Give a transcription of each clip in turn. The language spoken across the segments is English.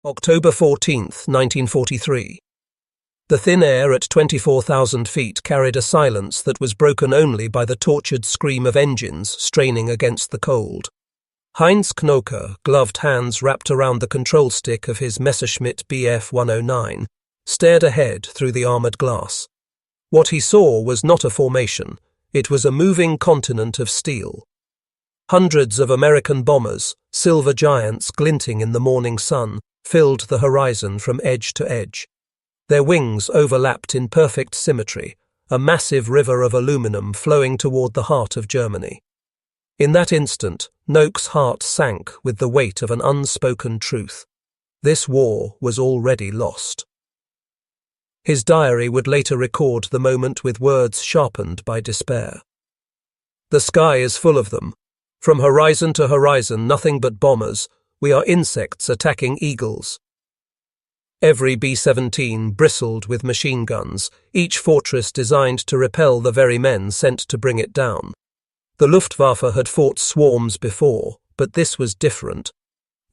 October 14th, 1943. The thin air at 24,000 feet carried a silence that was broken only by the tortured scream of engines straining against the cold. Heinz Knoke, gloved hands wrapped around the control stick of his Messerschmitt Bf 109, stared ahead through the armoured glass. What he saw was not a formation, it was a moving continent of steel. Hundreds of American bombers, silver giants glinting in the morning sun, filled the horizon from edge to edge. Their wings overlapped in perfect symmetry, a massive river of aluminum flowing toward the heart of Germany. In that instant, Knoke's heart sank with the weight of an unspoken truth. This war was already lost. His diary would later record the moment with words sharpened by despair. The sky is full of them. From horizon to horizon, nothing but bombers. We are insects attacking eagles. Every B-17 bristled with machine guns, each fortress designed to repel the very men sent to bring it down. The Luftwaffe had fought swarms before, but this was different.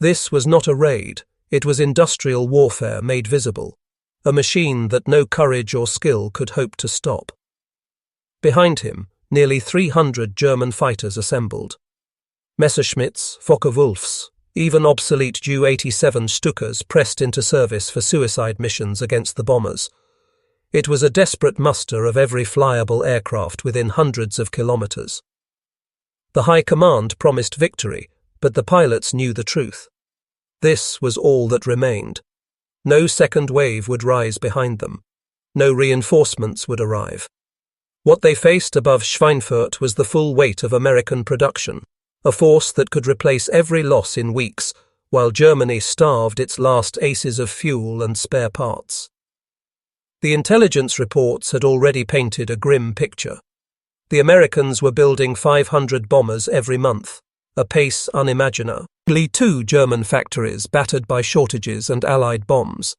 This was not a raid, it was industrial warfare made visible, a machine that no courage or skill could hope to stop. Behind him, nearly 300 German fighters assembled. Messerschmitts, Focke-Wulfs, even obsolete Ju-87 Stukas pressed into service for suicide missions against the bombers. It was a desperate muster of every flyable aircraft within hundreds of kilometers. The High Command promised victory, but the pilots knew the truth. This was all that remained. No second wave would rise behind them. No reinforcements would arrive. What they faced above Schweinfurt was the full weight of American production, a force that could replace every loss in weeks, while Germany starved its last aces of fuel and spare parts. The intelligence reports had already painted a grim picture. The Americans were building 500 bombers every month, a pace unimaginable. Only 2 German factories battered by shortages and Allied bombs.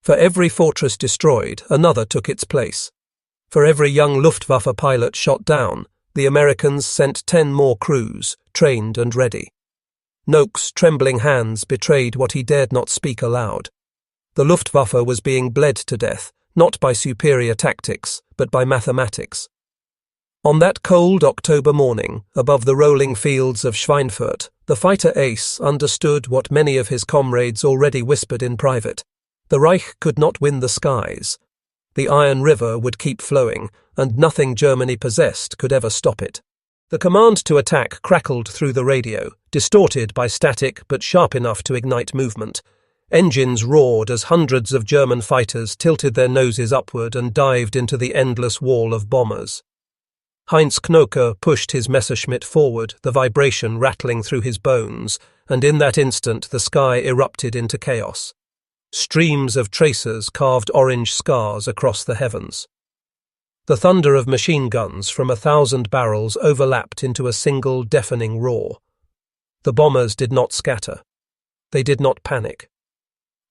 For every fortress destroyed, another took its place. For every young Luftwaffe pilot shot down, the Americans sent 10 more crews, trained and ready. Knoke's trembling hands betrayed what he dared not speak aloud. The Luftwaffe was being bled to death, not by superior tactics, but by mathematics. On that cold October morning, above the rolling fields of Schweinfurt, the fighter ace understood what many of his comrades already whispered in private. The Reich could not win the skies. The Iron River would keep flowing, and nothing Germany possessed could ever stop it. The command to attack crackled through the radio, distorted by static but sharp enough to ignite movement. Engines roared as hundreds of German fighters tilted their noses upward and dived into the endless wall of bombers. Heinz Knoke pushed his Messerschmitt forward, the vibration rattling through his bones, and in that instant the sky erupted into chaos. Streams of tracers carved orange scars across the heavens. The thunder of machine guns from 1,000 barrels overlapped into a single deafening roar. The bombers did not scatter. They did not panic.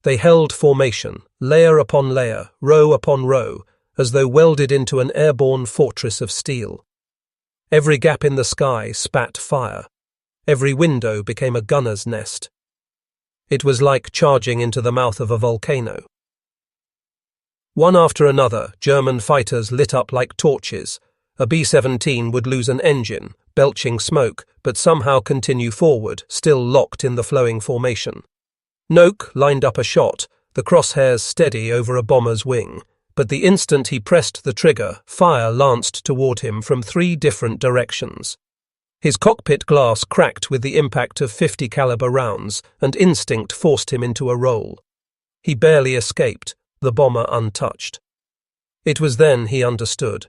They held formation, layer upon layer, row upon row, as though welded into an airborne fortress of steel. Every gap in the sky spat fire. Every window became a gunner's nest. It was like charging into the mouth of a volcano. One after another, German fighters lit up like torches. A B-17 would lose an engine, belching smoke, but somehow continue forward, still locked in the flowing formation. Knoke lined up a shot, the crosshairs steady over a bomber's wing, but the instant he pressed the trigger, fire lanced toward him from 3 different directions. His cockpit glass cracked with the impact of 50 caliber rounds, and instinct forced him into a roll. He barely escaped, the bomber untouched. It was then he understood.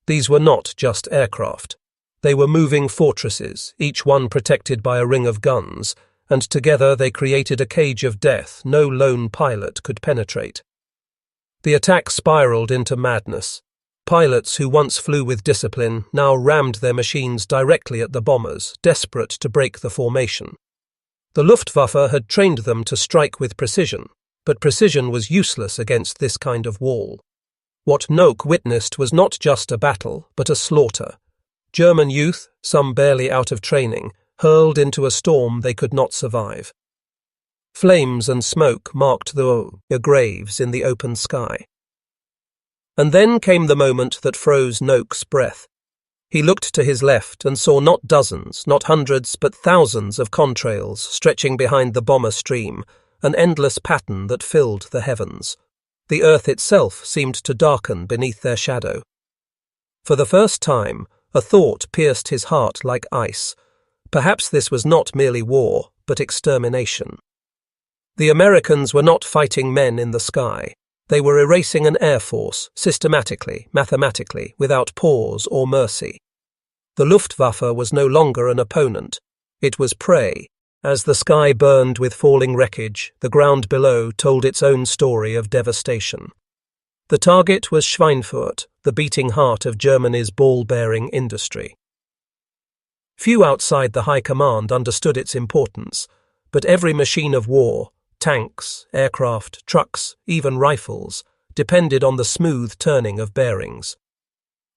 These were not just aircraft. They were moving fortresses, each one protected by a ring of guns, and together they created a cage of death no lone pilot could penetrate. The attack spiraled into madness. Pilots who once flew with discipline now rammed their machines directly at the bombers, desperate to break the formation. The Luftwaffe had trained them to strike with precision, but precision was useless against this kind of wall. What Knoke witnessed was not just a battle, but a slaughter. German youth, some barely out of training, hurled into a storm they could not survive. Flames and smoke marked the graves in the open sky. And then came the moment that froze Knoke's breath. He looked to his left and saw not dozens, not hundreds, but thousands of contrails stretching behind the bomber stream, an endless pattern that filled the heavens. The earth itself seemed to darken beneath their shadow. For the first time, a thought pierced his heart like ice. Perhaps this was not merely war, but extermination. The Americans were not fighting men in the sky. They were erasing an air force, systematically, mathematically, without pause or mercy. The Luftwaffe was no longer an opponent. It was prey. As the sky burned with falling wreckage, the ground below told its own story of devastation. The target was Schweinfurt, the beating heart of Germany's ball-bearing industry. Few outside the High Command understood its importance, but every machine of war, tanks, aircraft, trucks, even rifles, depended on the smooth turning of bearings.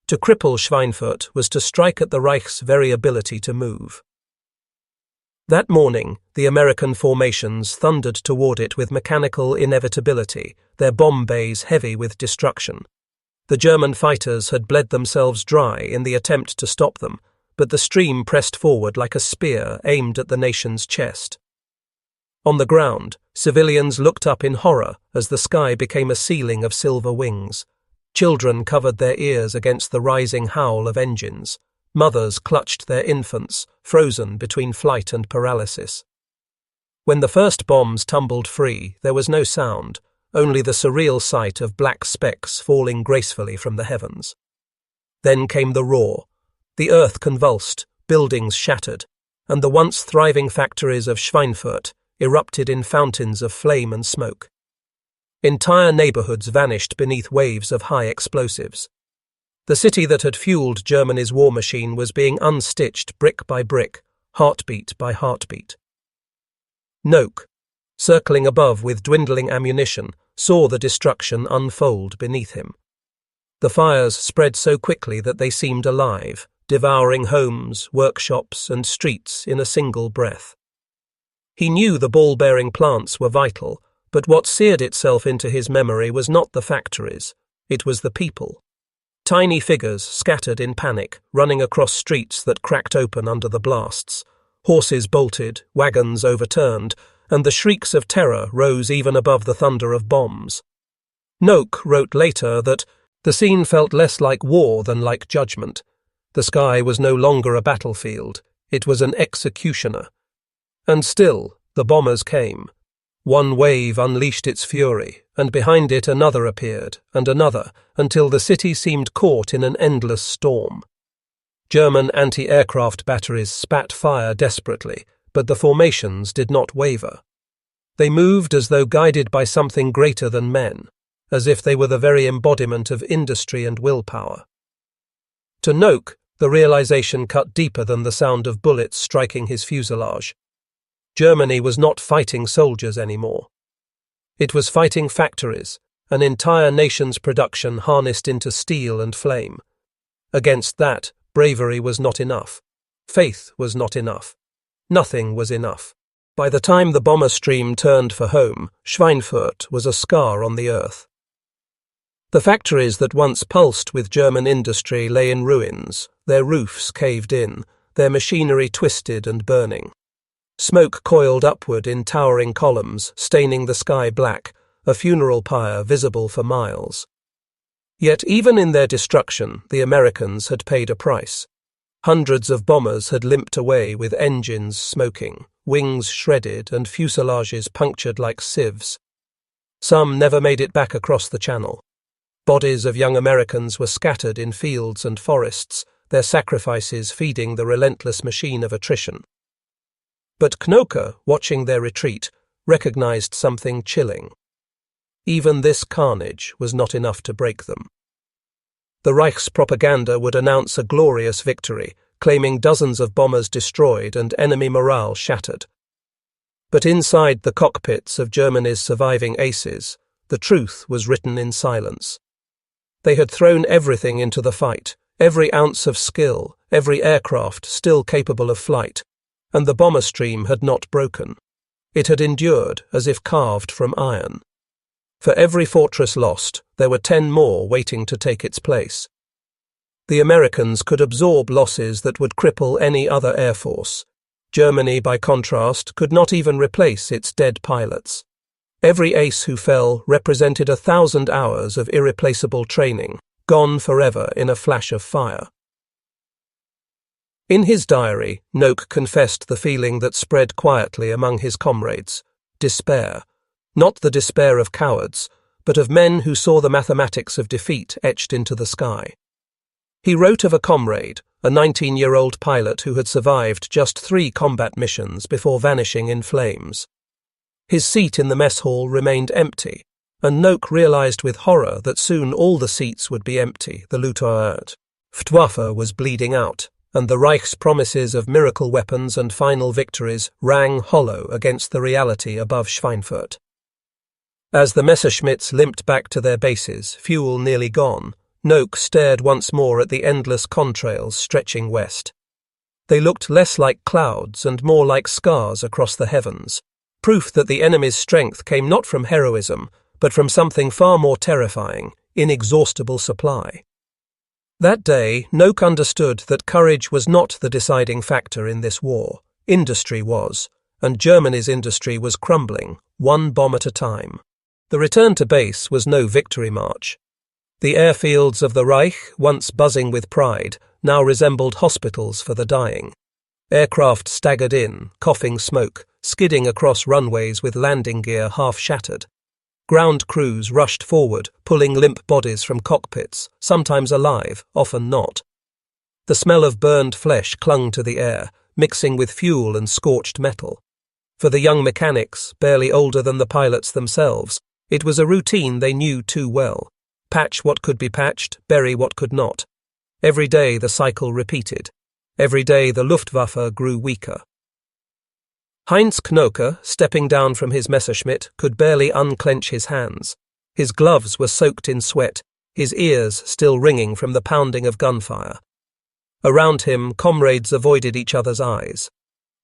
To cripple Schweinfurt was to strike at the Reich's very ability to move. That morning, the American formations thundered toward it with mechanical inevitability, their bomb bays heavy with destruction. The German fighters had bled themselves dry in the attempt to stop them, but the stream pressed forward like a spear aimed at the nation's chest. On the ground, civilians looked up in horror as the sky became a ceiling of silver wings. Children covered their ears against the rising howl of engines. Mothers clutched their infants, frozen between flight and paralysis. When the first bombs tumbled free, there was no sound, only the surreal sight of black specks falling gracefully from the heavens. Then came the roar. The earth convulsed, buildings shattered, and the once thriving factories of Schweinfurt erupted in fountains of flame and smoke. Entire neighborhoods vanished beneath waves of high explosives. The city that had fueled Germany's war machine was being unstitched brick by brick, heartbeat by heartbeat. Knoke, circling above with dwindling ammunition, saw the destruction unfold beneath him. The fires spread so quickly that they seemed alive, devouring homes, workshops, and streets in a single breath. He knew the ball-bearing plants were vital, but what seared itself into his memory was not the factories, it was the people. Tiny figures scattered in panic, running across streets that cracked open under the blasts. Horses bolted, wagons overturned, and the shrieks of terror rose even above the thunder of bombs. Knoke wrote later that the scene felt less like war than like judgment. The sky was no longer a battlefield, it was an executioner. And still, the bombers came. One wave unleashed its fury, and behind it another appeared, and another, until the city seemed caught in an endless storm. German anti-aircraft batteries spat fire desperately, but the formations did not waver. They moved as though guided by something greater than men, as if they were the very embodiment of industry and willpower. To Knoke, the realization cut deeper than the sound of bullets striking his fuselage. Germany was not fighting soldiers anymore. It was fighting factories, an entire nation's production harnessed into steel and flame. Against that, bravery was not enough. Faith was not enough. Nothing was enough. By the time the bomber stream turned for home, Schweinfurt was a scar on the earth. The factories that once pulsed with German industry lay in ruins, their roofs caved in, their machinery twisted and burning. Smoke coiled upward in towering columns, staining the sky black, a funeral pyre visible for miles. Yet even in their destruction, the Americans had paid a price. Hundreds of bombers had limped away with engines smoking, wings shredded, and fuselages punctured like sieves. Some never made it back across the channel. Bodies of young Americans were scattered in fields and forests, their sacrifices feeding the relentless machine of attrition. But Knoke, watching their retreat, recognized something chilling. Even this carnage was not enough to break them. The Reich's propaganda would announce a glorious victory, claiming dozens of bombers destroyed and enemy morale shattered. But inside the cockpits of Germany's surviving aces, the truth was written in silence. They had thrown everything into the fight, every ounce of skill, every aircraft still capable of flight, and the bomber stream had not broken. It had endured as if carved from iron. For every fortress lost, there were 10 more waiting to take its place. The Americans could absorb losses that would cripple any other air force. Germany, by contrast, could not even replace its dead pilots. Every ace who fell represented 1,000 hours of irreplaceable training, gone forever in a flash of fire. In his diary, Knoke confessed the feeling that spread quietly among his comrades: despair. Not the despair of cowards, but of men who saw the mathematics of defeat etched into the sky. He wrote of a comrade, a 19-year-old pilot who had survived just 3 combat missions before vanishing in flames. His seat in the mess hall remained empty, and Knoke realized with horror that soon all the seats would be empty. The Luftwaffe was bleeding out, and the Reich's promises of miracle weapons and final victories rang hollow against the reality above Schweinfurt. As the Messerschmitts limped back to their bases, fuel nearly gone, Knoke stared once more at the endless contrails stretching west. They looked less like clouds and more like scars across the heavens, proof that the enemy's strength came not from heroism, but from something far more terrifying: inexhaustible supply. That day, Knoke understood that courage was not the deciding factor in this war. Industry was, and Germany's industry was crumbling, 1 bomb at a time. The return to base was no victory march. The airfields of the Reich, once buzzing with pride, now resembled hospitals for the dying. Aircraft staggered in, coughing smoke, skidding across runways with landing gear half shattered. Ground crews rushed forward, pulling limp bodies from cockpits, sometimes alive, often not. The smell of burned flesh clung to the air, mixing with fuel and scorched metal. For the young mechanics, barely older than the pilots themselves, it was a routine they knew too well. Patch what could be patched, bury what could not. Every day the cycle repeated. Every day the Luftwaffe grew weaker. Heinz Knoke, stepping down from his Messerschmitt, could barely unclench his hands. His gloves were soaked in sweat, his ears still ringing from the pounding of gunfire. Around him, comrades avoided each other's eyes.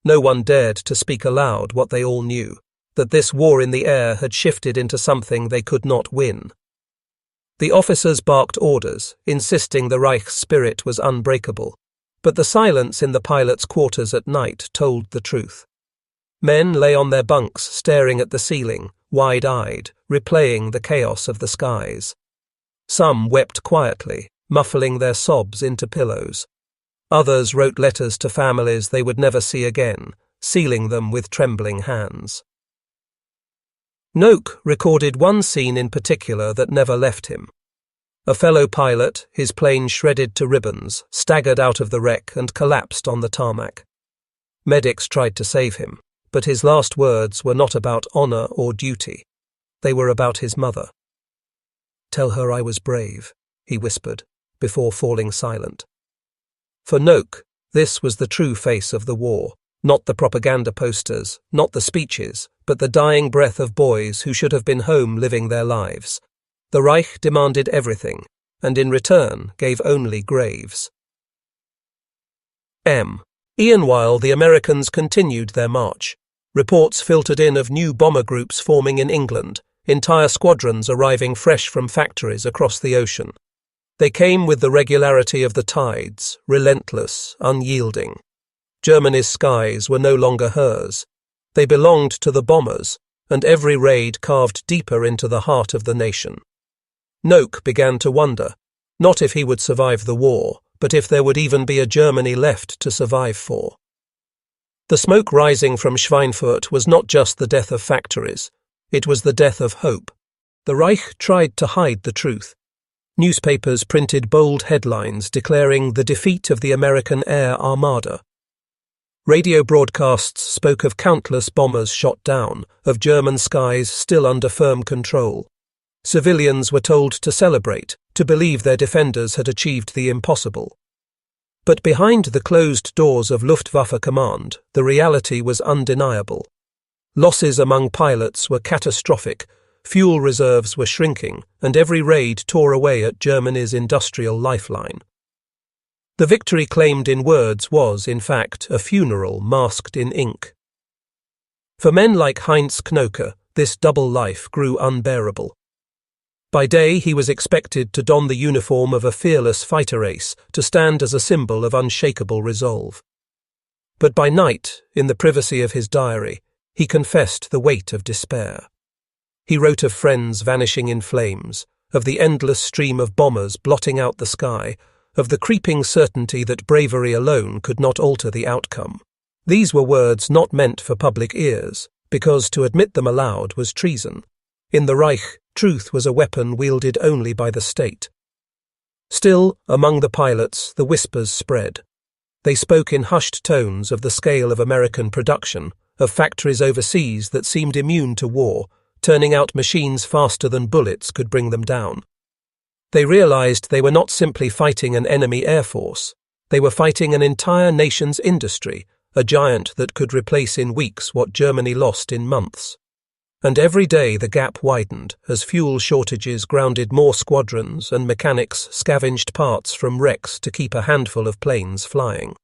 No one dared to speak aloud what they all knew, that this war in the air had shifted into something they could not win. The officers barked orders, insisting the Reich's spirit was unbreakable, but the silence in the pilots' quarters at night told the truth. Men lay on their bunks staring at the ceiling, wide-eyed, replaying the chaos of the skies. Some wept quietly, muffling their sobs into pillows. Others wrote letters to families they would never see again, sealing them with trembling hands. Knoke recorded one scene in particular that never left him. A fellow pilot, his plane shredded to ribbons, staggered out of the wreck and collapsed on the tarmac. Medics tried to save him, but his last words were not about honor or duty. They were about his mother. "Tell her I was brave," he whispered, before falling silent. For Knoke, this was the true face of the war, not the propaganda posters, not the speeches, but the dying breath of boys who should have been home living their lives. The Reich demanded everything, and in return gave only graves. While the Americans continued their march, reports filtered in of new bomber groups forming in England, entire squadrons arriving fresh from factories across the ocean. They came with the regularity of the tides, relentless, unyielding. Germany's skies were no longer hers. They belonged to the bombers, and every raid carved deeper into the heart of the nation. Knoke began to wonder, not if he would survive the war, but if there would even be a Germany left to survive for. The smoke rising from Schweinfurt was not just the death of factories, it was the death of hope. The Reich tried to hide the truth. Newspapers printed bold headlines declaring the defeat of the American air armada. Radio broadcasts spoke of countless bombers shot down, of German skies still under firm control. Civilians were told to celebrate, to believe their defenders had achieved the impossible. But behind the closed doors of Luftwaffe command, the reality was undeniable. Losses among pilots were catastrophic, fuel reserves were shrinking, and every raid tore away at Germany's industrial lifeline. The victory claimed in words was, in fact, a funeral masked in ink. For men like Heinz Knoke, this double life grew unbearable. By day, he was expected to don the uniform of a fearless fighter ace, to stand as a symbol of unshakable resolve. But by night, in the privacy of his diary, he confessed the weight of despair. He wrote of friends vanishing in flames, of the endless stream of bombers blotting out the sky, of the creeping certainty that bravery alone could not alter the outcome. These were words not meant for public ears, because to admit them aloud was treason. In the Reich, truth was a weapon wielded only by the state. Still, among the pilots, the whispers spread. They spoke in hushed tones of the scale of American production, of factories overseas that seemed immune to war, turning out machines faster than bullets could bring them down. They realized they were not simply fighting an enemy air force. They were fighting an entire nation's industry, a giant that could replace in weeks what Germany lost in months. And every day the gap widened as fuel shortages grounded more squadrons and mechanics scavenged parts from wrecks to keep a handful of planes flying.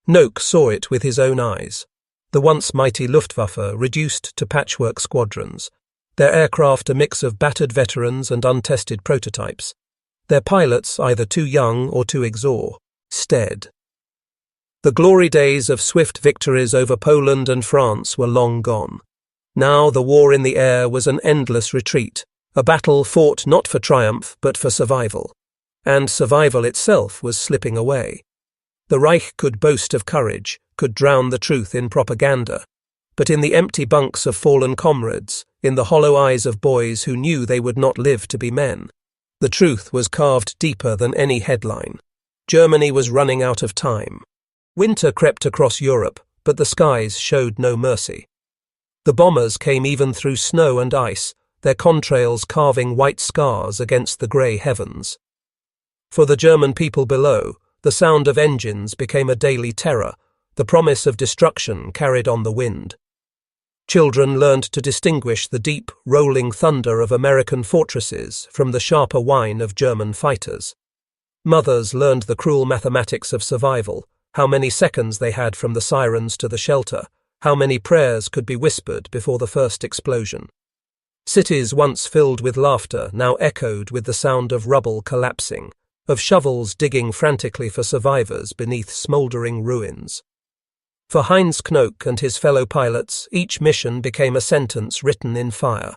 Knoke saw it with his own eyes. The once mighty Luftwaffe reduced to patchwork squadrons, their aircraft a mix of battered veterans and untested prototypes, their pilots either too young or too exhausted. The glory days of swift victories over Poland and France were long gone. Now the war in the air was an endless retreat, a battle fought not for triumph but for survival. And survival itself was slipping away. The Reich could boast of courage, could drown the truth in propaganda, but in the empty bunks of fallen comrades, in the hollow eyes of boys who knew they would not live to be men, the truth was carved deeper than any headline. Germany was running out of time. Winter crept across Europe, but the skies showed no mercy. The bombers came even through snow and ice, their contrails carving white scars against the grey heavens. For the German people below, the sound of engines became a daily terror, the promise of destruction carried on the wind. Children learned to distinguish the deep, rolling thunder of American fortresses from the sharper whine of German fighters. Mothers learned the cruel mathematics of survival, how many seconds they had from the sirens to the shelter, how many prayers could be whispered before the first explosion. Cities once filled with laughter now echoed with the sound of rubble collapsing, of shovels digging frantically for survivors beneath smouldering ruins. For Heinz Knoke and his fellow pilots, each mission became a sentence written in fire.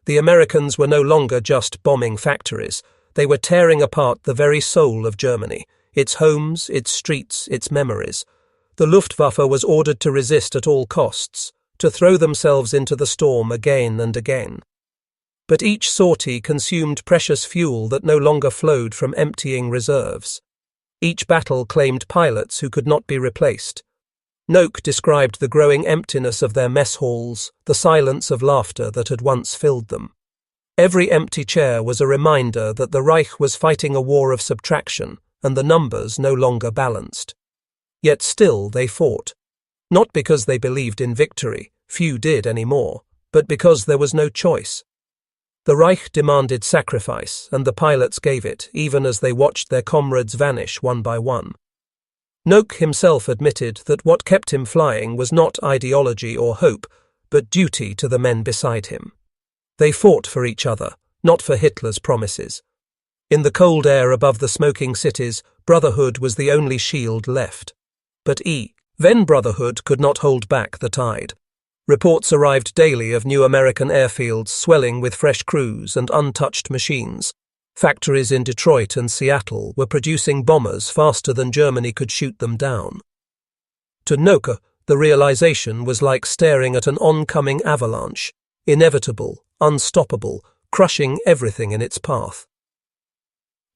The Americans were no longer just bombing factories, they were tearing apart the very soul of Germany, its homes, its streets, its memories. The Luftwaffe was ordered to resist at all costs, to throw themselves into the storm again and again. But each sortie consumed precious fuel that no longer flowed from emptying reserves. Each battle claimed pilots who could not be replaced. Knoke described the growing emptiness of their mess halls, the silence of laughter that had once filled them. Every empty chair was a reminder that the Reich was fighting a war of subtraction, and the numbers no longer balanced. Yet still they fought. Not because they believed in victory, few did anymore, but because there was no choice. The Reich demanded sacrifice, and the pilots gave it, even as they watched their comrades vanish one by one. Knoke himself admitted that what kept him flying was not ideology or hope, but duty to the men beside him. They fought for each other, not for Hitler's promises. In the cold air above the smoking cities, brotherhood was the only shield left. But even brotherhood could not hold back the tide. Reports arrived daily of new American airfields swelling with fresh crews and untouched machines. Factories in Detroit and Seattle were producing bombers faster than Germany could shoot them down. To Knoke, the realization was like staring at an oncoming avalanche, inevitable, unstoppable, crushing everything in its path.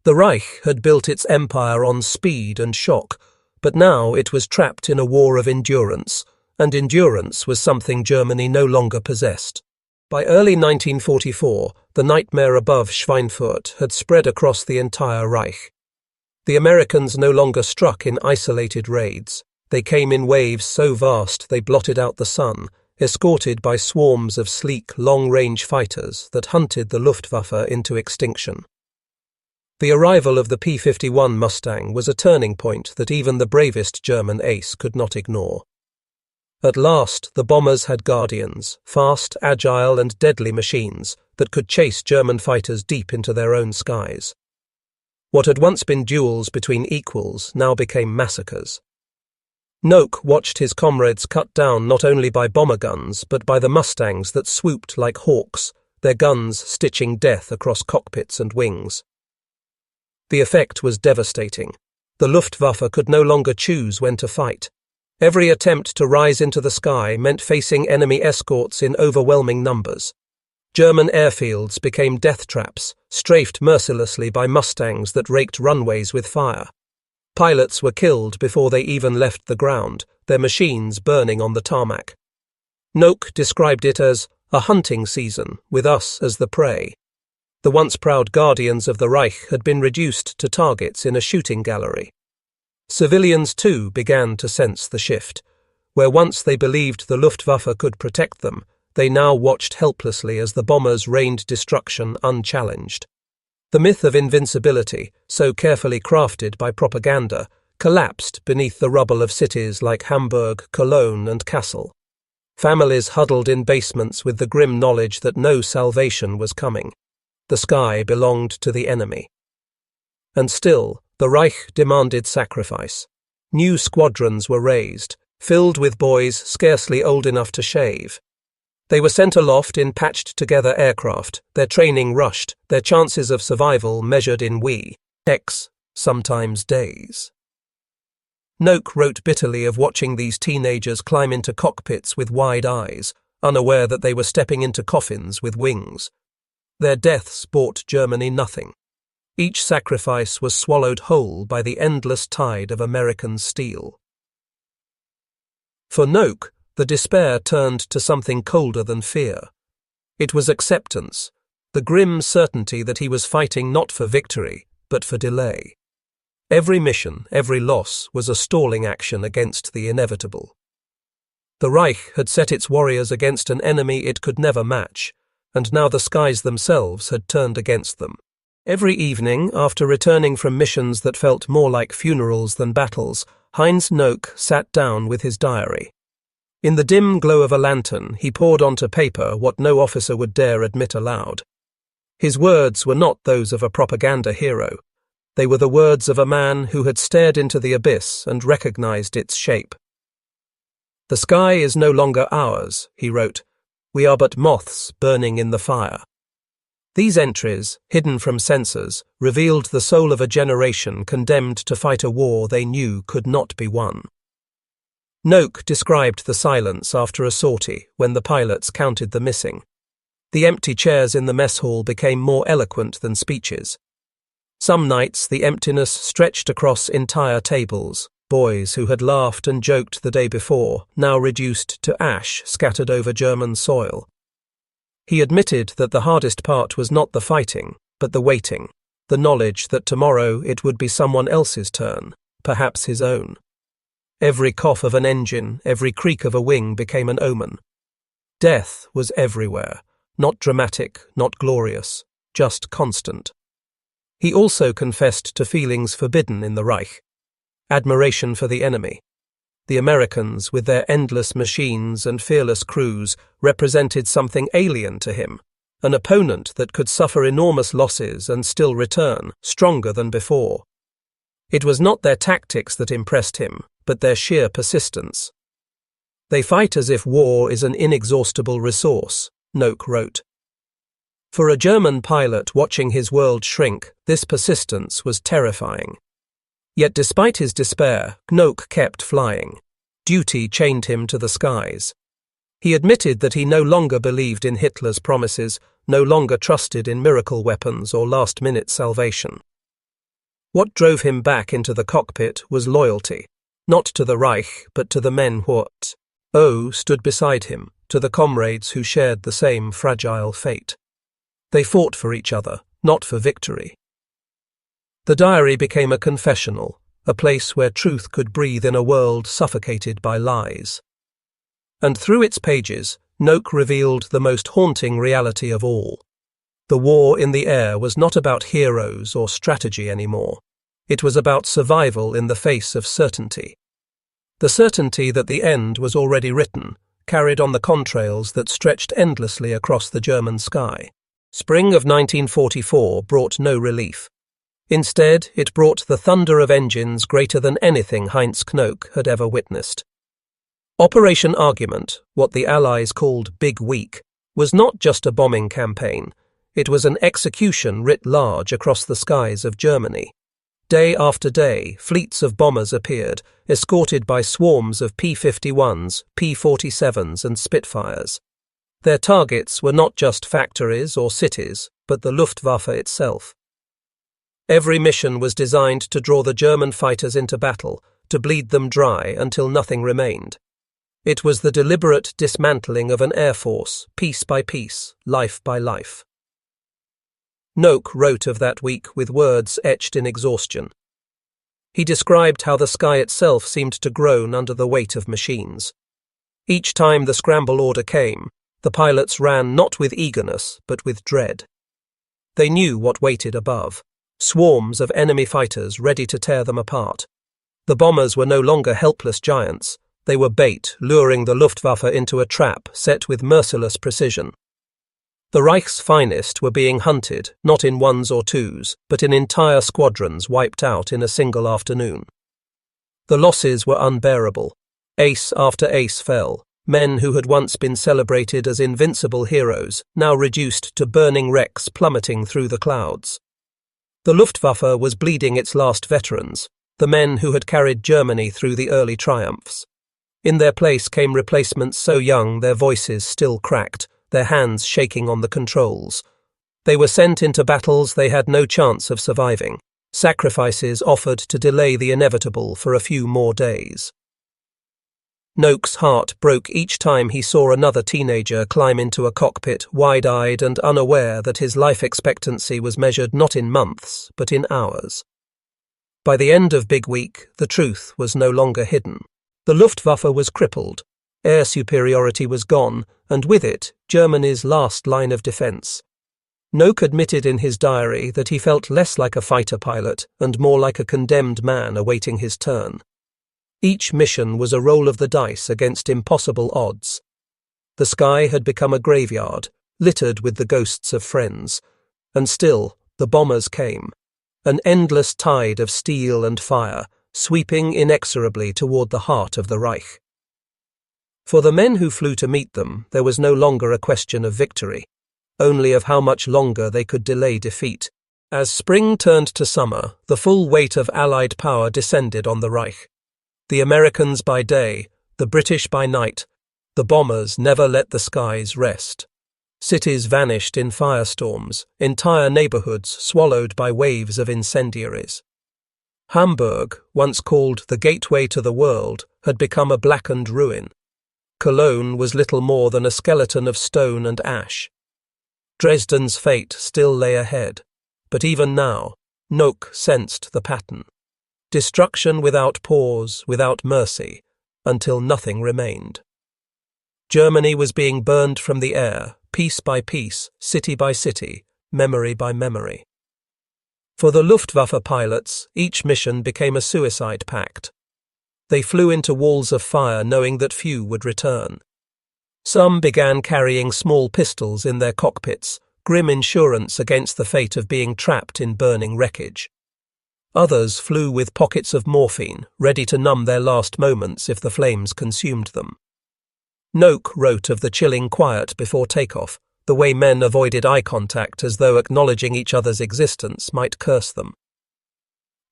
The Reich had built its empire on speed and shock, but now it was trapped in a war of endurance, and endurance was something Germany no longer possessed. By early 1944, the nightmare above Schweinfurt had spread across the entire Reich. The Americans no longer struck in isolated raids. They came in waves so vast they blotted out the sun, escorted by swarms of sleek, long-range fighters that hunted the Luftwaffe into extinction. The arrival of the P-51 Mustang was a turning point that even the bravest German ace could not ignore. At last, the bombers had guardians, fast, agile, and deadly machines that could chase German fighters deep into their own skies. What had once been duels between equals now became massacres. Knoke watched his comrades cut down not only by bomber guns but by the Mustangs that swooped like hawks, their guns stitching death across cockpits and wings. The effect was devastating. The Luftwaffe could no longer choose when to fight. Every attempt to rise into the sky meant facing enemy escorts in overwhelming numbers. German airfields became death traps, strafed mercilessly by Mustangs that raked runways with fire. Pilots were killed before they even left the ground, their machines burning on the tarmac. Knoke described it as a hunting season, with us as the prey. The once proud guardians of the Reich had been reduced to targets in a shooting gallery. Civilians too began to sense the shift. Where once they believed the Luftwaffe could protect them, they now watched helplessly as the bombers rained destruction unchallenged. The myth of invincibility, so carefully crafted by propaganda, collapsed beneath the rubble of cities like Hamburg, Cologne, and Kassel. Families huddled in basements with the grim knowledge that no salvation was coming. The sky belonged to the enemy. And still, the Reich demanded sacrifice. New squadrons were raised, filled with boys scarcely old enough to shave. They were sent aloft in patched-together aircraft, their training rushed, their chances of survival measured in weeks, sometimes days. Knoke wrote bitterly of watching these teenagers climb into cockpits with wide eyes, unaware that they were stepping into coffins with wings. Their deaths bought Germany nothing. Each sacrifice was swallowed whole by the endless tide of American steel. For Knoke, the despair turned to something colder than fear. It was acceptance, the grim certainty that he was fighting not for victory, but for delay. Every mission, every loss, was a stalling action against the inevitable. The Reich had set its warriors against an enemy it could never match, and now the skies themselves had turned against them. Every evening, after returning from missions that felt more like funerals than battles, Heinz Knoke sat down with his diary. In the dim glow of a lantern, he poured onto paper what no officer would dare admit aloud. His words were not those of a propaganda hero. They were the words of a man who had stared into the abyss and recognized its shape. "The sky is no longer ours," he wrote. "We are but moths burning in the fire." These entries, hidden from censors, revealed the soul of a generation condemned to fight a war they knew could not be won. Knoke described the silence after a sortie when the pilots counted the missing. The empty chairs in the mess hall became more eloquent than speeches. Some nights the emptiness stretched across entire tables, boys who had laughed and joked the day before, now reduced to ash scattered over German soil. He admitted that the hardest part was not the fighting, but the waiting, the knowledge that tomorrow it would be someone else's turn, perhaps his own. Every cough of an engine, every creak of a wing became an omen. Death was everywhere, not dramatic, not glorious, just constant. He also confessed to feelings forbidden in the Reich. Admiration for the enemy. The Americans, with their endless machines and fearless crews, represented something alien to him, an opponent that could suffer enormous losses and still return, stronger than before. It was not their tactics that impressed him, but their sheer persistence. "They fight as if war is an inexhaustible resource," Knoke wrote. For a German pilot watching his world shrink, this persistence was terrifying. Yet despite his despair, Knoke kept flying. Duty chained him to the skies. He admitted that he no longer believed in Hitler's promises, no longer trusted in miracle weapons or last-minute salvation. What drove him back into the cockpit was loyalty, not to the Reich, but to the men who stood beside him, to the comrades who shared the same fragile fate. They fought for each other, not for victory. The diary became a confessional, a place where truth could breathe in a world suffocated by lies. And through its pages, Knoke revealed the most haunting reality of all. The war in the air was not about heroes or strategy anymore. It was about survival in the face of certainty. The certainty that the end was already written carried on the contrails that stretched endlessly across the German sky. Spring of 1944 brought no relief. Instead, it brought the thunder of engines greater than anything Heinz Knoke had ever witnessed. Operation Argument, what the Allies called Big Week, was not just a bombing campaign. It was an execution writ large across the skies of Germany. Day after day, fleets of bombers appeared, escorted by swarms of P-51s, P-47s and Spitfires. Their targets were not just factories or cities, but the Luftwaffe itself. Every mission was designed to draw the German fighters into battle, to bleed them dry until nothing remained. It was the deliberate dismantling of an air force, piece by piece, life by life. Knoke wrote of that week with words etched in exhaustion. He described how the sky itself seemed to groan under the weight of machines. Each time the scramble order came, the pilots ran not with eagerness, but with dread. They knew what waited above, swarms of enemy fighters ready to tear them apart. The bombers were no longer helpless giants. They were bait, luring the Luftwaffe into a trap set with merciless precision. The Reich's finest were being hunted, not in ones or twos, but in entire squadrons wiped out in a single afternoon. The losses were unbearable. Ace after ace fell, men who had once been celebrated as invincible heroes, now reduced to burning wrecks plummeting through the clouds. The Luftwaffe was bleeding its last veterans, the men who had carried Germany through the early triumphs. In their place came replacements so young their voices still cracked, their hands shaking on the controls. They were sent into battles they had no chance of surviving, sacrifices offered to delay the inevitable for a few more days. Knoke's heart broke each time he saw another teenager climb into a cockpit, wide-eyed and unaware that his life expectancy was measured not in months, but in hours. By the end of Big Week, the truth was no longer hidden. The Luftwaffe was crippled. Air superiority was gone, and with it, Germany's last line of defence. Knoke admitted in his diary that he felt less like a fighter pilot and more like a condemned man awaiting his turn. Each mission was a roll of the dice against impossible odds. The sky had become a graveyard, littered with the ghosts of friends. And still, the bombers came. An endless tide of steel and fire, sweeping inexorably toward the heart of the Reich. For the men who flew to meet them, there was no longer a question of victory, only of how much longer they could delay defeat. As spring turned to summer, the full weight of Allied power descended on the Reich. The Americans by day, the British by night, the bombers never let the skies rest. Cities vanished in firestorms, entire neighborhoods swallowed by waves of incendiaries. Hamburg, once called the gateway to the world, had become a blackened ruin. Cologne was little more than a skeleton of stone and ash. Dresden's fate still lay ahead, but even now, Knoke sensed the pattern. Destruction without pause, without mercy, until nothing remained. Germany was being burned from the air, piece by piece, city by city, memory by memory. For the Luftwaffe pilots, each mission became a suicide pact. They flew into walls of fire knowing that few would return. Some began carrying small pistols in their cockpits, grim insurance against the fate of being trapped in burning wreckage. Others flew with pockets of morphine, ready to numb their last moments if the flames consumed them. Knoke wrote of the chilling quiet before takeoff, the way men avoided eye contact as though acknowledging each other's existence might curse them.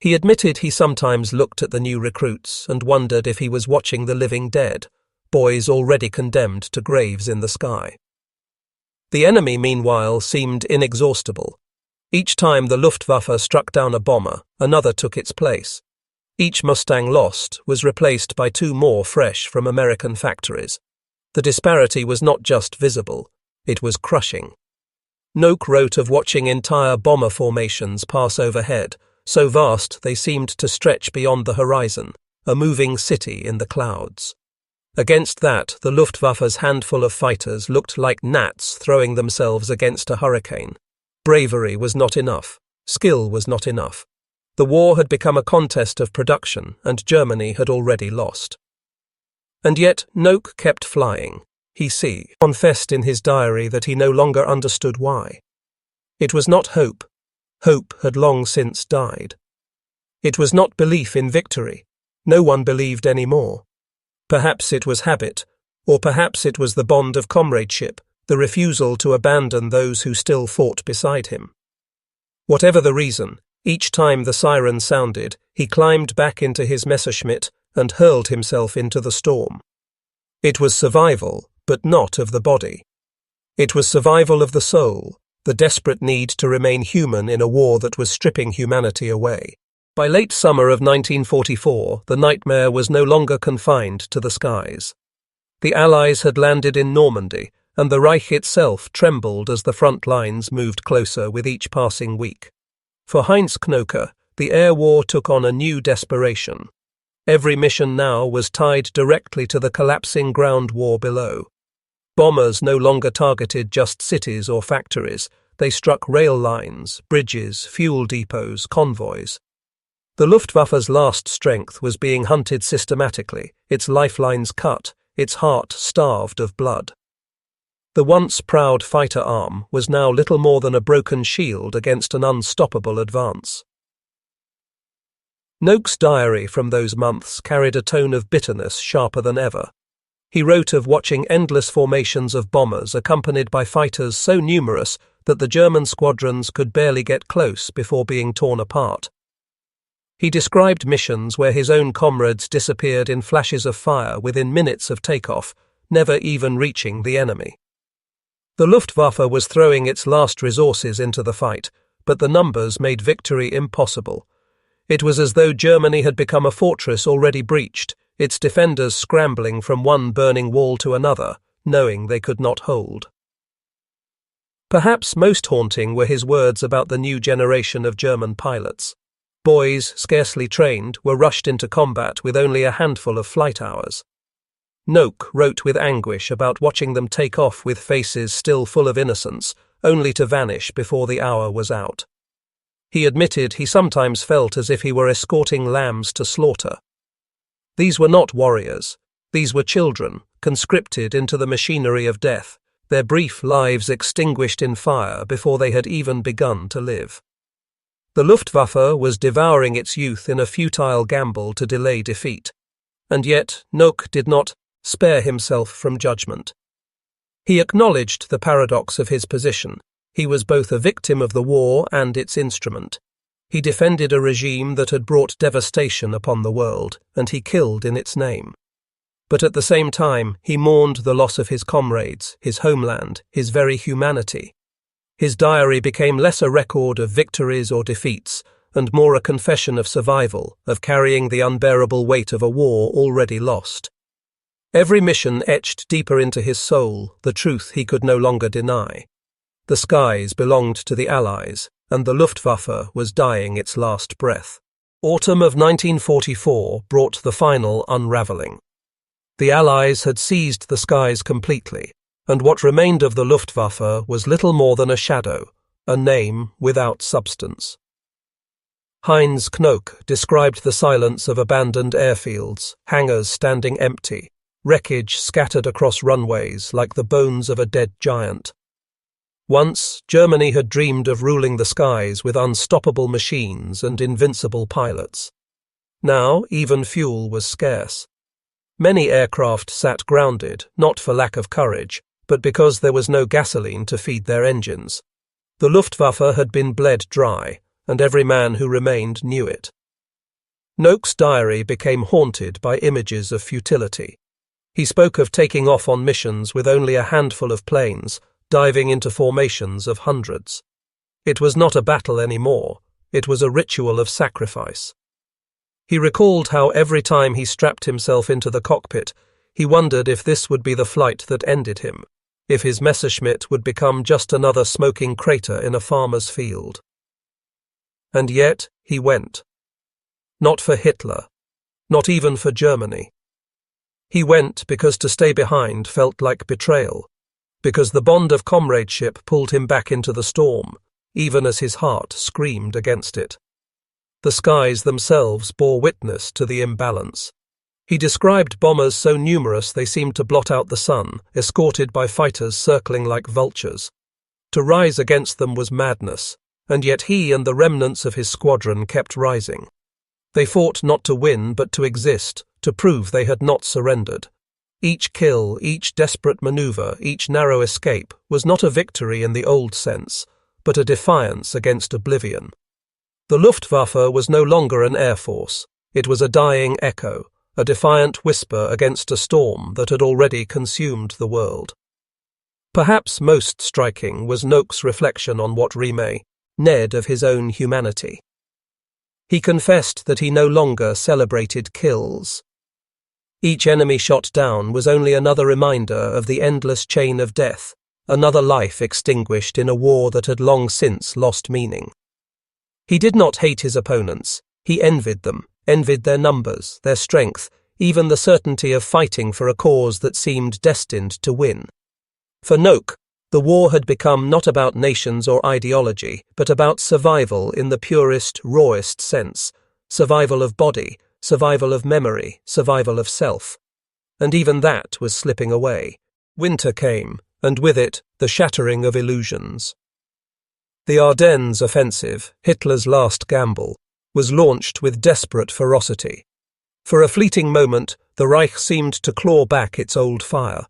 He admitted he sometimes looked at the new recruits and wondered if he was watching the living dead, boys already condemned to graves in the sky. The enemy, meanwhile, seemed inexhaustible. Each time the Luftwaffe struck down a bomber, another took its place. Each Mustang lost was replaced by two more fresh from American factories. The disparity was not just visible, it was crushing. Knoke wrote of watching entire bomber formations pass overhead, so vast they seemed to stretch beyond the horizon, a moving city in the clouds. Against that, the Luftwaffe's handful of fighters looked like gnats throwing themselves against a hurricane. Bravery was not enough. Skill was not enough. The war had become a contest of production, and Germany had already lost. And yet Knoke kept flying. He confessed in his diary that he no longer understood why. It was not hope. Hope had long since died. It was not belief in victory. No one believed any more. Perhaps it was habit, or perhaps it was the bond of comradeship, the refusal to abandon those who still fought beside him. Whatever the reason, each time the siren sounded, he climbed back into his Messerschmitt and hurled himself into the storm. It was survival, but not of the body. It was survival of the soul, the desperate need to remain human in a war that was stripping humanity away. By late summer of 1944, the nightmare was no longer confined to the skies. The Allies had landed in Normandy, and the Reich itself trembled as the front lines moved closer with each passing week. For Heinz Knoke, the air war took on a new desperation. Every mission now was tied directly to the collapsing ground war below. Bombers no longer targeted just cities or factories. They struck rail lines, bridges, fuel depots, convoys. The Luftwaffe's last strength was being hunted systematically, its lifelines cut, its heart starved of blood. The once proud fighter arm was now little more than a broken shield against an unstoppable advance. Knoke's diary from those months carried a tone of bitterness sharper than ever. He wrote of watching endless formations of bombers accompanied by fighters so numerous that the German squadrons could barely get close before being torn apart. He described missions where his own comrades disappeared in flashes of fire within minutes of takeoff, never even reaching the enemy. The Luftwaffe was throwing its last resources into the fight, but the numbers made victory impossible. It was as though Germany had become a fortress already breached, its defenders scrambling from one burning wall to another, knowing they could not hold. Perhaps most haunting were his words about the new generation of German pilots. Boys, scarcely trained, were rushed into combat with only a handful of flight hours. Knoke wrote with anguish about watching them take off with faces still full of innocence, only to vanish before the hour was out. He admitted he sometimes felt as if he were escorting lambs to slaughter. These were not warriors. These were children, conscripted into the machinery of death, their brief lives extinguished in fire before they had even begun to live. The Luftwaffe was devouring its youth in a futile gamble to delay defeat, and yet Knoke did not spare himself from judgment. He acknowledged the paradox of his position. He was both a victim of the war and its instrument. He defended a regime that had brought devastation upon the world, and he killed in its name. But at the same time, he mourned the loss of his comrades, his homeland, his very humanity. His diary became less a record of victories or defeats, and more a confession of survival, of carrying the unbearable weight of a war already lost. Every mission etched deeper into his soul the truth he could no longer deny. The skies belonged to the Allies, and the Luftwaffe was dying its last breath. Autumn of 1944 brought the final unravelling. The Allies had seized the skies completely, and what remained of the Luftwaffe was little more than a shadow, a name without substance. Heinz Knoke described the silence of abandoned airfields, hangars standing empty, wreckage scattered across runways like the bones of a dead giant. Once, Germany had dreamed of ruling the skies with unstoppable machines and invincible pilots. Now, even fuel was scarce. Many aircraft sat grounded, not for lack of courage, but because there was no gasoline to feed their engines. The Luftwaffe had been bled dry, and every man who remained knew it. Knoke's diary became haunted by images of futility. He spoke of taking off on missions with only a handful of planes, diving into formations of hundreds. It was not a battle anymore, it was a ritual of sacrifice. He recalled how every time he strapped himself into the cockpit, he wondered if this would be the flight that ended him, if his Messerschmitt would become just another smoking crater in a farmer's field. And yet he went. Not for Hitler, not even for Germany. He went because to stay behind felt like betrayal, because the bond of comradeship pulled him back into the storm, even as his heart screamed against it. The skies themselves bore witness to the imbalance. He described bombers so numerous they seemed to blot out the sun, escorted by fighters circling like vultures. To rise against them was madness, and yet he and the remnants of his squadron kept rising. They fought not to win but to exist, to prove they had not surrendered. Each kill, each desperate maneuver, each narrow escape was not a victory in the old sense, but a defiance against oblivion. The Luftwaffe was no longer an air force. It was a dying echo, a defiant whisper against a storm that had already consumed the world. Perhaps most striking was Knoke's reflection on what remained of his own humanity. He confessed that he no longer celebrated kills. Each enemy shot down was only another reminder of the endless chain of death, another life extinguished in a war that had long since lost meaning. He did not hate his opponents. He envied them, envied their numbers, their strength, even the certainty of fighting for a cause that seemed destined to win. For Knoke, the war had become not about nations or ideology, but about survival in the purest, rawest sense, survival of body, survival of memory, survival of self. And even that was slipping away. Winter came, and with it, the shattering of illusions. The Ardennes offensive, Hitler's last gamble, was launched with desperate ferocity. For a fleeting moment, the Reich seemed to claw back its old fire.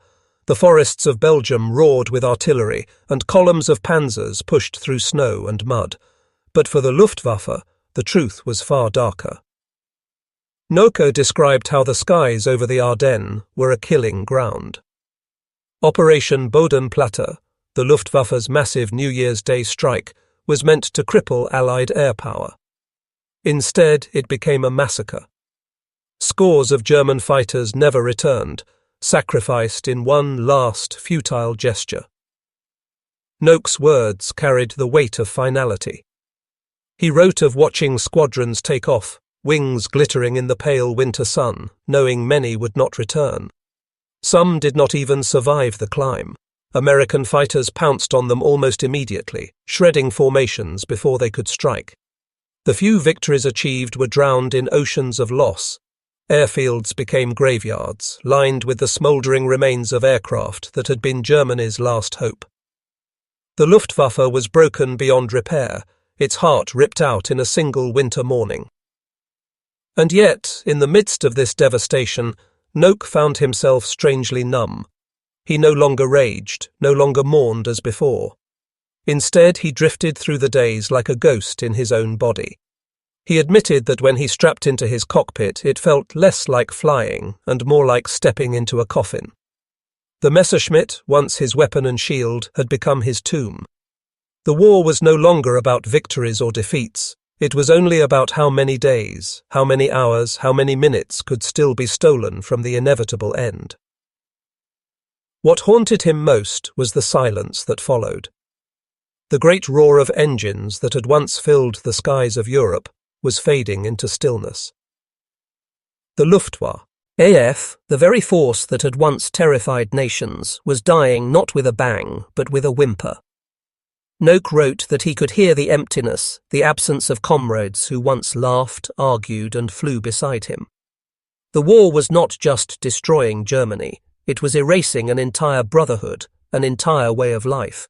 The forests of Belgium roared with artillery, and columns of panzers pushed through snow and mud. But for the Luftwaffe, the truth was far darker. Knoke described how the skies over the Ardennes were a killing ground. Operation Bodenplatte, the Luftwaffe's massive New Year's Day strike, was meant to cripple Allied air power. Instead, it became a massacre. Scores of German fighters never returned, sacrificed in one last, futile gesture. Knoke's words carried the weight of finality. He wrote of watching squadrons take off, wings glittering in the pale winter sun, knowing many would not return. Some did not even survive the climb. American fighters pounced on them almost immediately, shredding formations before they could strike. The few victories achieved were drowned in oceans of loss. Airfields became graveyards, lined with the smouldering remains of aircraft that had been Germany's last hope. The Luftwaffe was broken beyond repair, its heart ripped out in a single winter morning. And yet, in the midst of this devastation, Knoke found himself strangely numb. He no longer raged, no longer mourned as before. Instead, he drifted through the days like a ghost in his own body. He admitted that when he strapped into his cockpit, it felt less like flying and more like stepping into a coffin. The Messerschmitt, once his weapon and shield, had become his tomb. The war was no longer about victories or defeats. It was only about how many days, how many hours, how many minutes could still be stolen from the inevitable end. What haunted him most was the silence that followed. The great roar of engines that had once filled the skies of Europe was fading into stillness. The Luftwaffe, AF, the very force that had once terrified nations, was dying not with a bang, but with a whimper. Knoke wrote that he could hear the emptiness, the absence of comrades who once laughed, argued, and flew beside him. The war was not just destroying Germany, it was erasing an entire brotherhood, an entire way of life.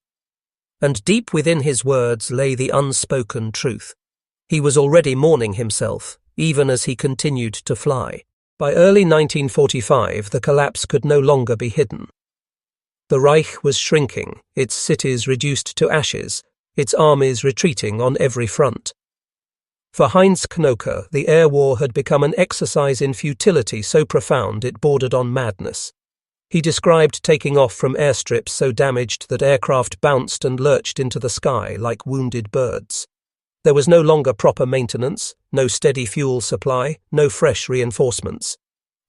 And deep within his words lay the unspoken truth. He was already mourning himself, even as he continued to fly. By early 1945, the collapse could no longer be hidden. The Reich was shrinking, its cities reduced to ashes, its armies retreating on every front. For Heinz Knoke, the air war had become an exercise in futility so profound it bordered on madness. He described taking off from airstrips so damaged that aircraft bounced and lurched into the sky like wounded birds. There was no longer proper maintenance, no steady fuel supply, no fresh reinforcements.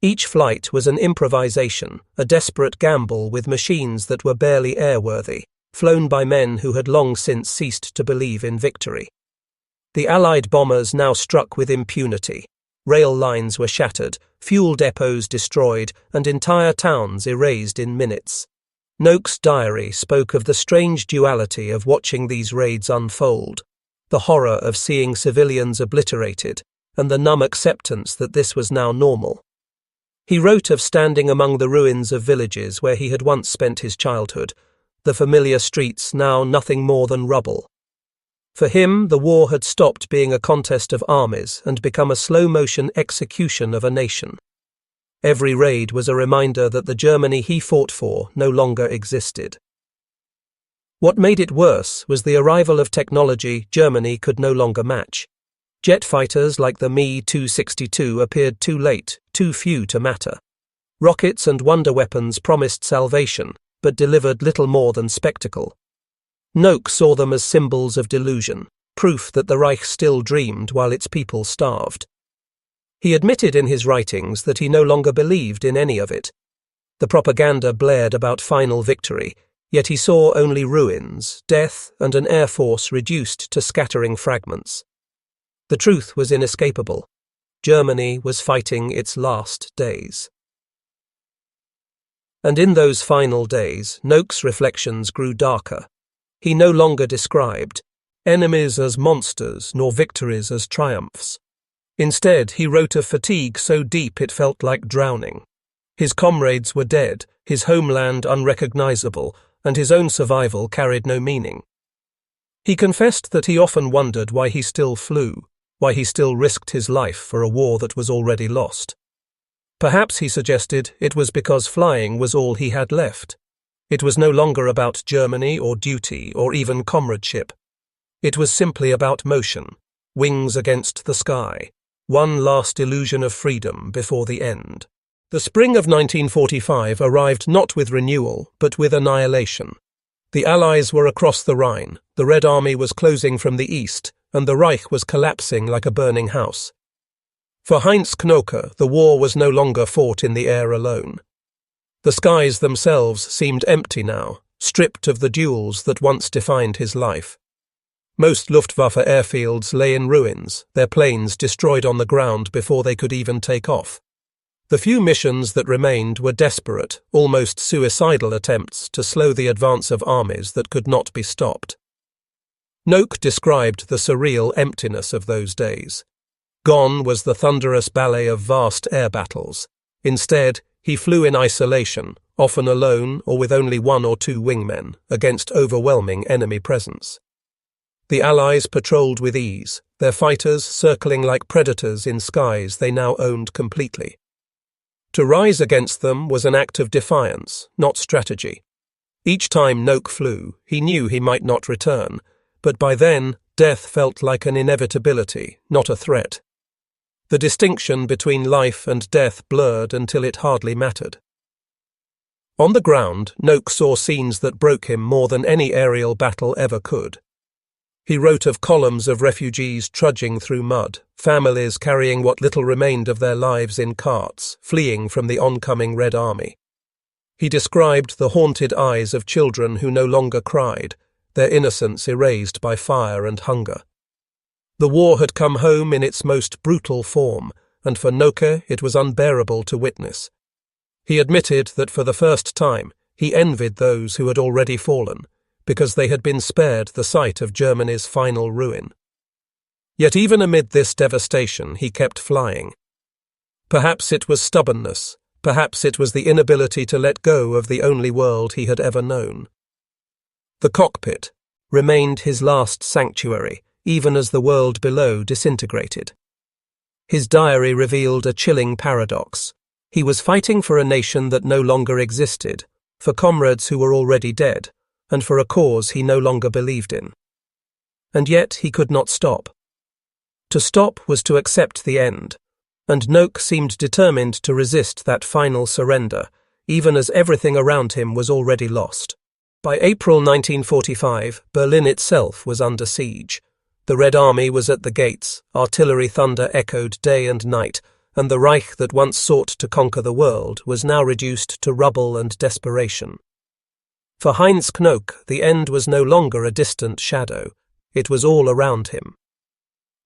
Each flight was an improvisation, a desperate gamble with machines that were barely airworthy, flown by men who had long since ceased to believe in victory. The Allied bombers now struck with impunity. Rail lines were shattered, fuel depots destroyed, and entire towns erased in minutes. Knoke's diary spoke of the strange duality of watching these raids unfold, the horror of seeing civilians obliterated, and the numb acceptance that this was now normal. He wrote of standing among the ruins of villages where he had once spent his childhood, the familiar streets now nothing more than rubble. For him, the war had stopped being a contest of armies and become a slow-motion execution of a nation. Every raid was a reminder that the Germany he fought for no longer existed. What made it worse was the arrival of technology Germany could no longer match. Jet fighters like the Me-262 appeared too late, too few to matter. Rockets and wonder weapons promised salvation, but delivered little more than spectacle. Knoke saw them as symbols of delusion, proof that the Reich still dreamed while its people starved. He admitted in his writings that he no longer believed in any of it. The propaganda blared about final victory, yet he saw only ruins, death, and an air force reduced to scattering fragments. The truth was inescapable. Germany was fighting its last days. And in those final days, Knoke's reflections grew darker. He no longer described enemies as monsters nor victories as triumphs. Instead, he wrote of fatigue so deep it felt like drowning. His comrades were dead, his homeland unrecognizable, and his own survival carried no meaning. He confessed that he often wondered why he still flew, why he still risked his life for a war that was already lost. Perhaps, he suggested, it was because flying was all he had left. It was no longer about Germany or duty or even comradeship. It was simply about motion, wings against the sky, one last illusion of freedom before the end. The spring of 1945 arrived not with renewal, but with annihilation. The Allies were across the Rhine, the Red Army was closing from the east, and the Reich was collapsing like a burning house. For Heinz Knoke, the war was no longer fought in the air alone. The skies themselves seemed empty now, stripped of the duels that once defined his life. Most Luftwaffe airfields lay in ruins, their planes destroyed on the ground before they could even take off. The few missions that remained were desperate, almost suicidal attempts to slow the advance of armies that could not be stopped. Knoke described the surreal emptiness of those days. Gone was the thunderous ballet of vast air battles. Instead, he flew in isolation, often alone or with only one or two wingmen, against overwhelming enemy presence. The Allies patrolled with ease, their fighters circling like predators in skies they now owned completely. To rise against them was an act of defiance, not strategy. Each time Knoke flew, he knew he might not return, but by then, death felt like an inevitability, not a threat. The distinction between life and death blurred until it hardly mattered. On the ground, Knoke saw scenes that broke him more than any aerial battle ever could. He wrote of columns of refugees trudging through mud, families carrying what little remained of their lives in carts, fleeing from the oncoming Red Army. He described the haunted eyes of children who no longer cried, their innocence erased by fire and hunger. The war had come home in its most brutal form, and for Knoke it was unbearable to witness. He admitted that for the first time he envied those who had already fallen, because they had been spared the sight of Germany's final ruin. Yet even amid this devastation he kept flying. Perhaps it was stubbornness, perhaps it was the inability to let go of the only world he had ever known. The cockpit remained his last sanctuary, even as the world below disintegrated. His diary revealed a chilling paradox. He was fighting for a nation that no longer existed, for comrades who were already dead, and for a cause he no longer believed in. And yet he could not stop. To stop was to accept the end, and Knoke seemed determined to resist that final surrender, even as everything around him was already lost. By April 1945, Berlin itself was under siege. The Red Army was at the gates, artillery thunder echoed day and night, and the Reich that once sought to conquer the world was now reduced to rubble and desperation. For Heinz Knoke, the end was no longer a distant shadow, it was all around him.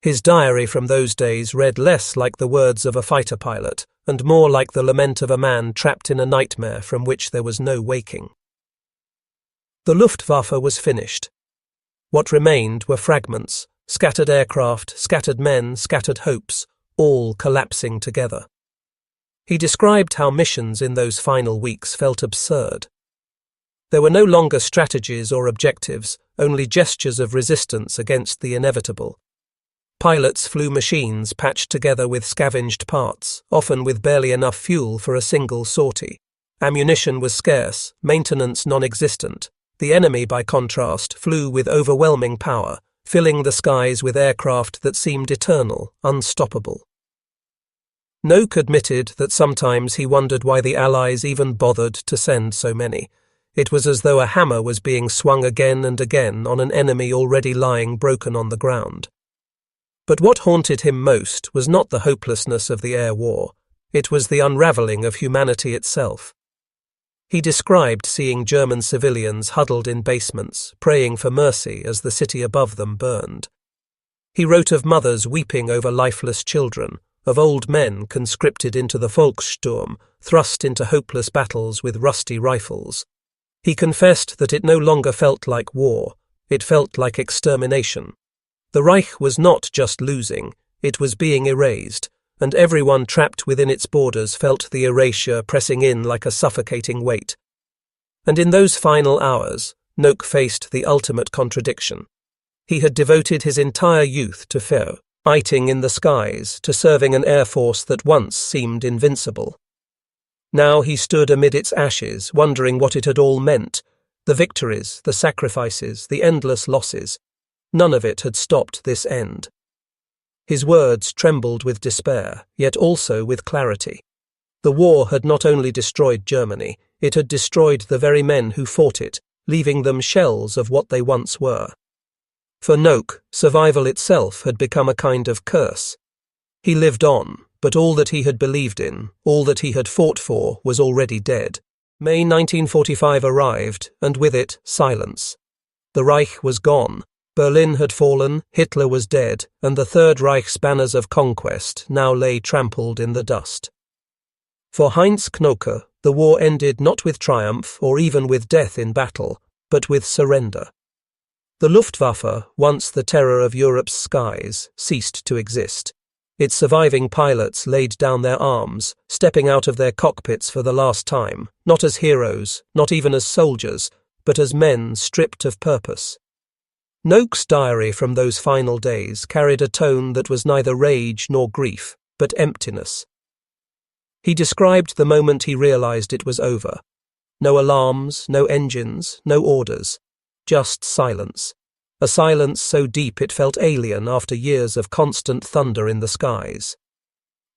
His diary from those days read less like the words of a fighter pilot, and more like the lament of a man trapped in a nightmare from which there was no waking. The Luftwaffe was finished. What remained were fragments, scattered aircraft, scattered men, scattered hopes, all collapsing together. He described how missions in those final weeks felt absurd. There were no longer strategies or objectives, only gestures of resistance against the inevitable. Pilots flew machines patched together with scavenged parts, often with barely enough fuel for a single sortie. Ammunition was scarce, maintenance non-existent. The enemy, by contrast, flew with overwhelming power, filling the skies with aircraft that seemed eternal, unstoppable. Knoke admitted that sometimes he wondered why the Allies even bothered to send so many. It was as though a hammer was being swung again and again on an enemy already lying broken on the ground. But what haunted him most was not the hopelessness of the air war. It was the unravelling of humanity itself. He described seeing German civilians huddled in basements, praying for mercy as the city above them burned. He wrote of mothers weeping over lifeless children, of old men conscripted into the Volkssturm, thrust into hopeless battles with rusty rifles. He confessed that it no longer felt like war, it felt like extermination. The Reich was not just losing, it was being erased, and everyone trapped within its borders felt the erasure pressing in like a suffocating weight. And in those final hours, Knoke faced the ultimate contradiction. He had devoted his entire youth to Feo, fighting in the skies, to serving an air force that once seemed invincible. Now he stood amid its ashes, wondering what it had all meant. The victories, the sacrifices, the endless losses. None of it had stopped this end. His words trembled with despair, yet also with clarity. The war had not only destroyed Germany, it had destroyed the very men who fought it, leaving them shells of what they once were. For Knoke, survival itself had become a kind of curse. He lived on, but all that he had believed in, all that he had fought for, was already dead. May 1945 arrived, and with it, silence. The Reich was gone. Berlin had fallen, Hitler was dead, and the Third Reich's banners of conquest now lay trampled in the dust. For Heinz Knoke, the war ended not with triumph or even with death in battle, but with surrender. The Luftwaffe, once the terror of Europe's skies, ceased to exist. Its surviving pilots laid down their arms, stepping out of their cockpits for the last time, not as heroes, not even as soldiers, but as men stripped of purpose. Knoke's diary from those final days carried a tone that was neither rage nor grief, but emptiness. He described the moment he realized it was over. No alarms, no engines, no orders. Just silence. A silence so deep it felt alien after years of constant thunder in the skies.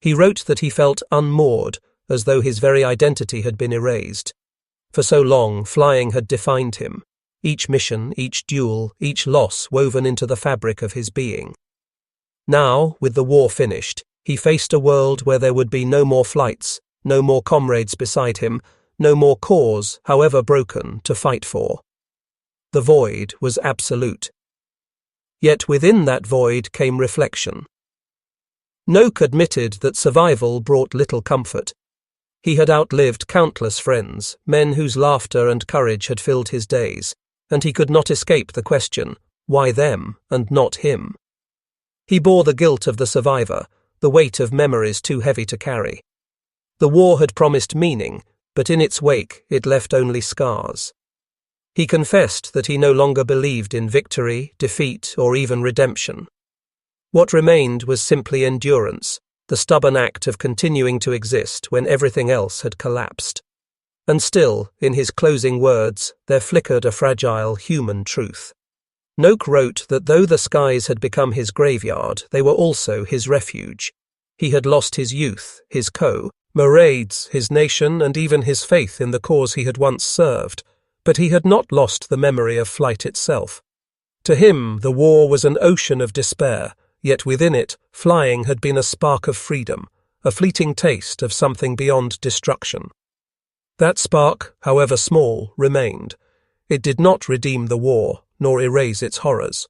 He wrote that he felt unmoored, as though his very identity had been erased. For so long, flying had defined him. Each mission, each duel, each loss woven into the fabric of his being. Now, with the war finished, he faced a world where there would be no more flights, no more comrades beside him, no more cause, however broken, to fight for. The void was absolute. Yet within that void came reflection. Knoke admitted that survival brought little comfort. He had outlived countless friends, men whose laughter and courage had filled his days, and he could not escape the question, why them and not him? He bore the guilt of the survivor, the weight of memories too heavy to carry. The war had promised meaning, but in its wake it left only scars. He confessed that he no longer believed in victory, defeat, or even redemption. What remained was simply endurance, the stubborn act of continuing to exist when everything else had collapsed. And still, in his closing words, there flickered a fragile human truth. Knoke wrote that though the skies had become his graveyard, they were also his refuge. He had lost his youth, his comrades, his nation, and even his faith in the cause he had once served, but he had not lost the memory of flight itself. To him, the war was an ocean of despair, yet within it, flying had been a spark of freedom, a fleeting taste of something beyond destruction. That spark, however small, remained. It did not redeem the war, nor erase its horrors.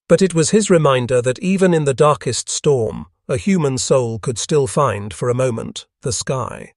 But it was his reminder that even in the darkest storm, a human soul could still find, for a moment, the sky.